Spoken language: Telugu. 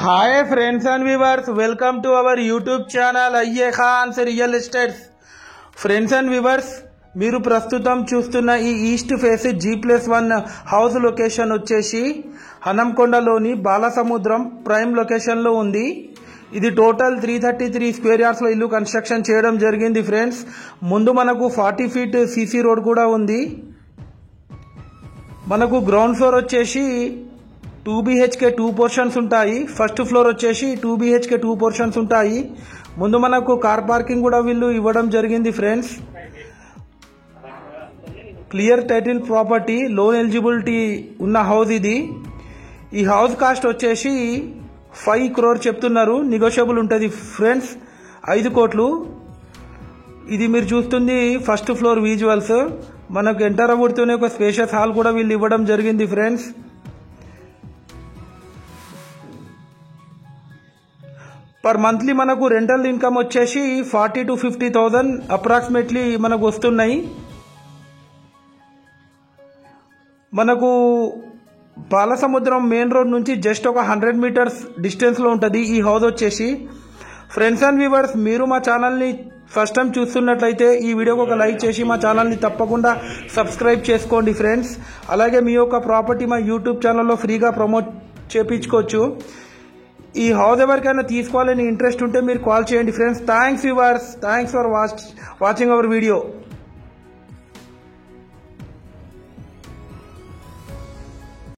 Hi friends and viewers, welcome to our YouTube channel అయ్యే ఖాన్స్ real estates. Friends and viewers, మీరు ప్రస్తుతం చూస్తున్న ఈ east face G+1 house location వచ్చేసి హనంకొండలోని బాలసముద్రం ప్రైమ్ లొకేషన్లో ఉంది. ఇది టోటల్ 333 స్క్వేర్ యార్డ్స్లో ఇల్లు కన్స్ట్రక్షన్ చేయడం జరిగింది. ఫ్రెండ్స్, ముందు మనకు 40 ఫీట్ సీసీ రోడ్ కూడా ఉంది. మనకు గ్రౌండ్ ఫ్లోర్ వచ్చేసి 2 BHK 2 పోర్షన్స్ ఉంటాయి. ఫస్ట్ ఫ్లోర్ వచ్చేసి 2 BHK 2 పోర్షన్స్ ఉంటాయి. ముందు మనకు కార్ పార్కింగ్ కూడా వీళ్ళు ఇవ్వడం జరిగింది. Friends, clear title property, loan eligibility ఉన్న హౌస్ ఇది. ఈ హౌస్ కాస్ట్ వచ్చేసి 5 crore చెప్తున్నారు, నెగోషియబుల్ ఉంటుంది. ఫ్రెండ్స్, 5 కోట్లు. ఇది మీరు చూస్తుంది ఫస్ట్ ఫ్లోర్ విజువల్స్. మనకు ఎంటర్ అవ్వడుతూనే ఒక స్పేషియస్ హాల్ కూడా వీళ్ళు ఇవ్వడం జరిగింది. ఫ్రెండ్స్, పర్ మంత్లీ మనకు రెంటల్ ఇన్కమ్ వచ్చేసి 40 to 50,000 అప్రాక్సిమేట్లీ మనకు వస్తున్నాయి. మనకు బాలసముద్రం మెయిన్ రోడ్ నుంచి జస్ట్ ఒక 100 మీటర్స్ డిస్టెన్స్లో ఉంటుంది ఈ హౌస్ వచ్చేసి. ఫ్రెండ్స్ అండ్ వ్యూవర్స్, మీరు మా ఛానల్ని ఫస్ట్ టైం చూస్తున్నట్లయితే ఈ వీడియోకి ఒక లైక్ చేసి మా ఛానల్ని తప్పకుండా సబ్స్క్రైబ్ చేసుకోండి. ఫ్రెండ్స్, అలాగే మీ యొక్క ప్రాపర్టీ మా యూట్యూబ్ ఛానల్లో ఫ్రీగా ప్రమోట్ చేయించుకోవచ్చు. ఈ హౌస్ ఎవరికైనా తీసుకోవాలని ఇంట్రెస్ట్ ఉంటే మీరు కాల్ చేయండి. Friends, thanks viewers, thanks for watching our video.